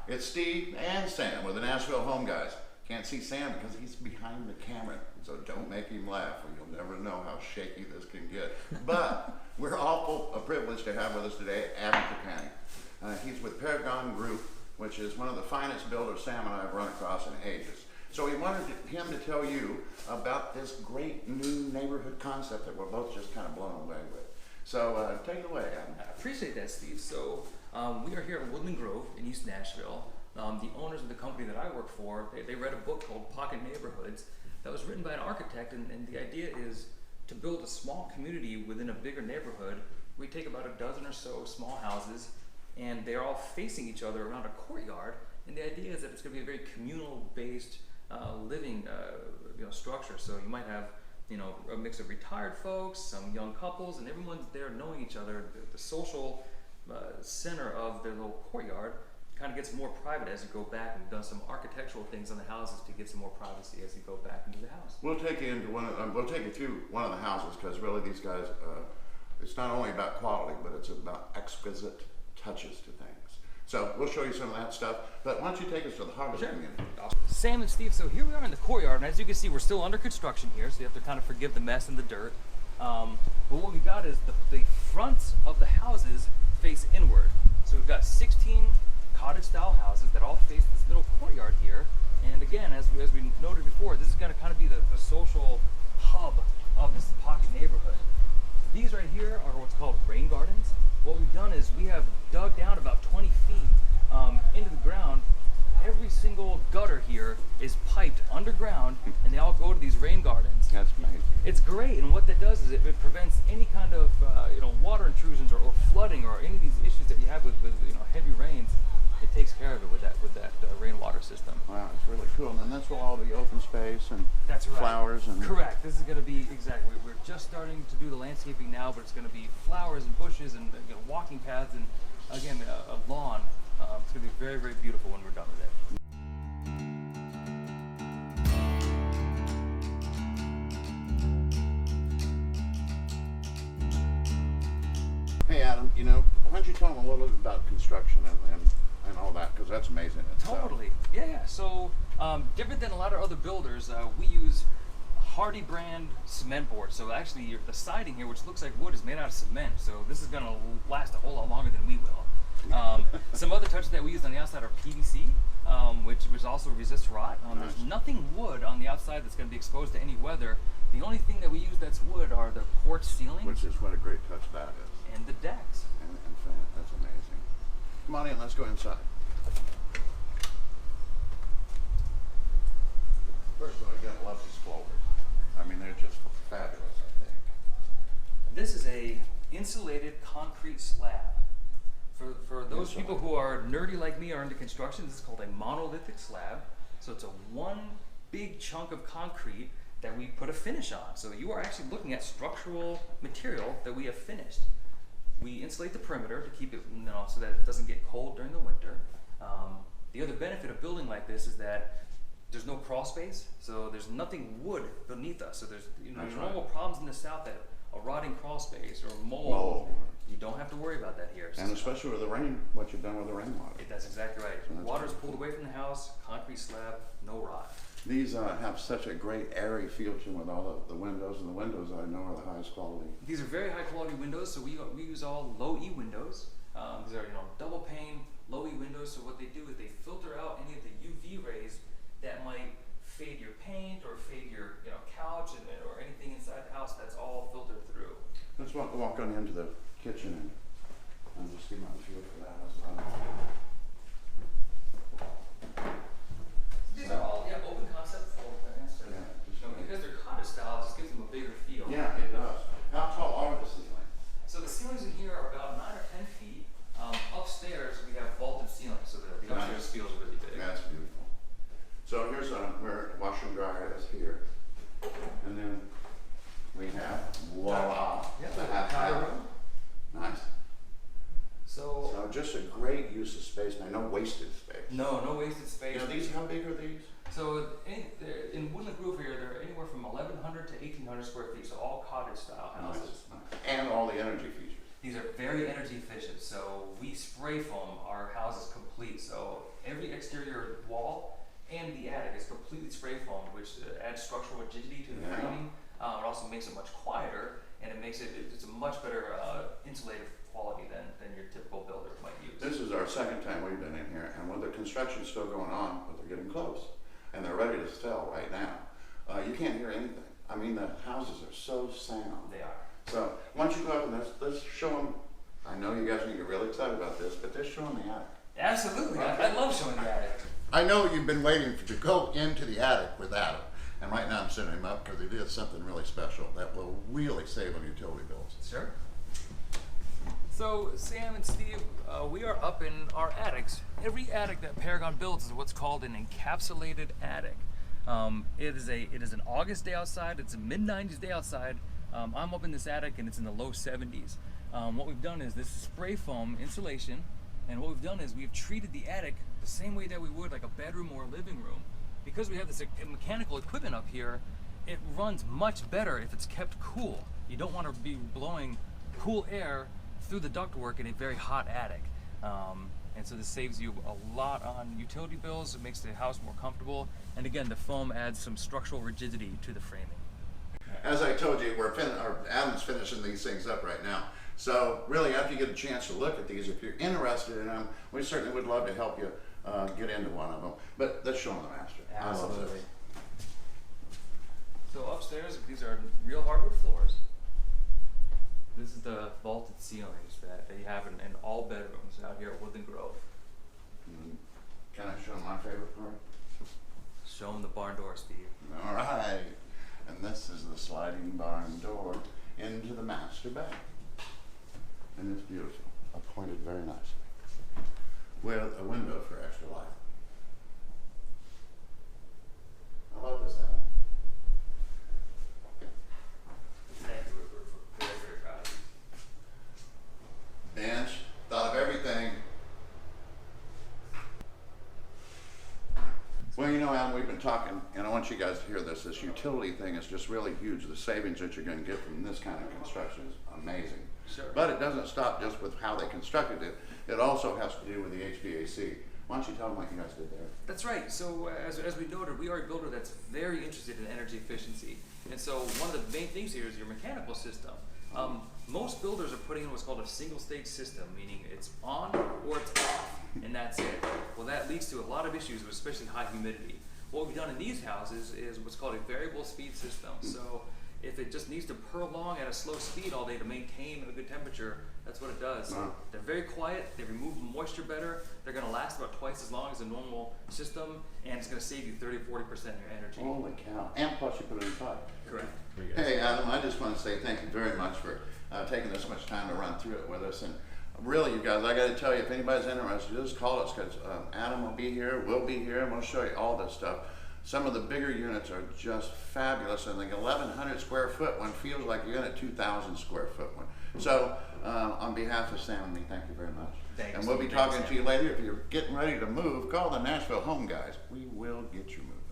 it's Steve and Sam with the Nashville Home Guys. Can't see Sam because he's behind the camera, so don't make him laugh or you'll never know how shaky this can get. But we're awful privileged to have with us today Adam Trapani. He's with Paragon Group, which is one of the finest builders Sam and I have run across in ages. So we wanted him to tell you about this great new neighborhood concept that we're both just kind of blown away with. So take it away, Adam. I appreciate that, Steve. So we are here at Woodland Grove in East Nashville. The owners of the company that I work for, they read a book called Pocket Neighborhoods that was written by an architect, and the idea is to build a small community within a bigger neighborhood. We take about a dozen or so small houses, and they're all facing each other around a courtyard, and the idea is that it's going to be a very communal-based living structure. So you might have a mix of retired folks, some young couples, and everyone's there knowing each other. The social center of their little courtyard kind of gets more private as you go back. We've done some architectural things on the houses to give some more privacy as you go back into the house. We'll take you into we'll take you through one of the houses because really these guys, it's not only about quality, but it's about exquisite touches to things. So we'll show you some of that stuff, but why don't you take us to the heart of the community? Awesome. Sam and Steve, so here we are in the courtyard, and as you can see, we're still under construction here, so you have to kind of forgive the mess and the dirt. But what we got is the fronts of the houses face inward. So we've got 16 cottage-style houses that all face this little courtyard here. And again, as we noted before, this is going to kind of be the social hub of this pocket neighborhood. These right here are what's called rain gardens. What we've done is we have dug down about 20 feet into the ground. Every single gutter here is piped underground, and they all go to these rain gardens. That's amazing. It's great, and what that does is it prevents any kind of water intrusions or flooding or any of these issues that you have with heavy rains. It takes care of it with that rainwater system. Wow, it's really cool. And then that's where all the open space and that's right. Flowers and correct. This is going to be exactly. We're just starting to do the landscaping now, but it's going to be flowers and bushes and walking paths and again a lawn. It's going to be very, very beautiful when we're done with it. Hey Adam, why don't you tell them a little bit about construction and all that, because that's amazing. Totally. Yeah. So different than a lot of other builders, we use Hardy brand cement board. So actually the siding here, which looks like wood, is made out of cement. So this is going to last a whole lot longer than we will. Some other touches that we use on the outside are PVC, which also resists rot. Nice. There's nothing wood on the outside that's going to be exposed to any weather. The only thing that we use that's wood are the porch ceilings. Which is what a great touch that is. And the decks. And that's amazing. Come on in, let's go inside. First of all, you gotta love these floors. I mean, they're just fabulous, I think. This is a insulated concrete slab. For those people who are nerdy like me or into construction, this is called a monolithic slab. So it's a one big chunk of concrete that we put a finish on. So you are actually looking at structural material that we have finished. We insulate the perimeter to keep it so that it doesn't get cold during the winter. The other benefit of building like this is that there's no crawl space, so there's nothing wood beneath us. So there's normal problems in the South that a rotting crawl space or mold. You don't have to worry about that here. And especially with the rain, what you've done with the rainwater. That's exactly right. So Water's pulled away from the house, concrete slab, no rot. These have such a great airy feel to them with all the windows, and the windows I know are the highest quality. These are very high quality windows, so we use all low E windows. These are double pane, low E windows. So what they do is they filter out any of the UV rays that might fade your paint or fade your couch or anything inside the house. That's all filtered through. Let's walk on into the kitchen and just give my feel for that as well. These are all open concept floor plans. So because they're cottage style, it just gives them a bigger feel. Yeah, it does. How tall are the ceilings? So the ceilings in here are about 9 or 10 feet. Upstairs we have vaulted ceilings, so the upstairs feels really big. That's beautiful. So here's where washer and dryer is here, and then we have voila, the half room. Nice. So just a great use of space. Now, no wasted space. No wasted space. How big are these? So in Woodland Grove here, they're anywhere from 1,100 to 1,800 square feet. So all cottage style houses. Nice. And all the energy features. These are very energy efficient. So we spray foam our houses complete. So every exterior wall and the attic is completely spray foamed, which adds structural rigidity to the Yeah. framing. It also makes it much quieter, and it makes it's a much better insulative quality than your typical builder might use. This is our second time we've been in here, and with the construction still going on, but they're getting close, and they're ready to sell right now. You can't hear anything. I mean, the houses are so sound. They are. So why don't you go up and let's show them. I know you guys are gonna get really excited about this, but let's show them the attic. Absolutely. I love showing the attic. I know you've been waiting to go into the attic with Adam, and right now I'm sending him up because he did something really special that will really save on utility bills. Sure. So Sam and Steve, we are up in our attics. Every attic that Paragon builds is what's called an encapsulated attic. It is an August day outside. It's a mid-90s day outside. I'm up in this attic and it's in the low 70s. What we've done is this spray foam insulation, and what we've done is we've treated the attic the same way that we would like a bedroom or a living room. Because we have this mechanical equipment up here, it runs much better if it's kept cool. You don't want to be blowing cool air through the ductwork in a very hot attic. And so this saves you a lot on utility bills. It makes the house more comfortable. And again, the foam adds some structural rigidity to the framing. As I told you, Adam's finishing these things up right now. So really, after you get a chance to look at these, if you're interested in them, we certainly would love to help you get into one of them. But let's show them the master. I love Absolutely. this. So upstairs, these are real hardwood floors. This is the vaulted ceilings that you have in all bedrooms out here at Woodland Grove. Can I show them my favorite part? Show them the barn door, Steve. All right. And this is the sliding barn door into the master bed. And it's beautiful, appointed very nicely, with a window for extra light. How about this, Adam? Thank you. We're very, very proud of you. Bench, thought of everything. Well, you know, Adam, we've been talking, and I want you guys to hear this. This utility thing is just really huge. The savings that you're going to get from this kind of construction is amazing. Sure. But it doesn't stop just with how they constructed it. It also has to do with the HVAC. Why don't you tell them what you guys did there? That's right. So as we noted, we are a builder that's very interested in energy efficiency. And so one of the main things here is your mechanical system. Most builders are putting in what's called a single stage system, meaning it's on or it's off, and that's it. Well, that leads to a lot of issues, especially high humidity. What we've done in these houses is what's called a variable speed system. So if it just needs to purr along at a slow speed all day to maintain a good temperature, that's what it does. So they're very quiet, they remove moisture better, they're going to last about twice as long as a normal system, and it's going to save you 30-40% of your energy. Holy cow. And plus you put it inside. Correct. Hey, Adam, I just want to say thank you very much for taking this much time to run through it with us. And really, you guys, I got to tell you, if anybody's interested, just call us, because Adam will be here, we'll be here, and we'll show you all this stuff. Some of the bigger units are just fabulous, and the 1,100 square foot one feels like you're in a 2,000 square foot one. So, on behalf of Sam and me, thank you very much. Thanks. And we'll be talking to you later. If you're getting ready to move, call the Nashville Home Guys. We will get you moved.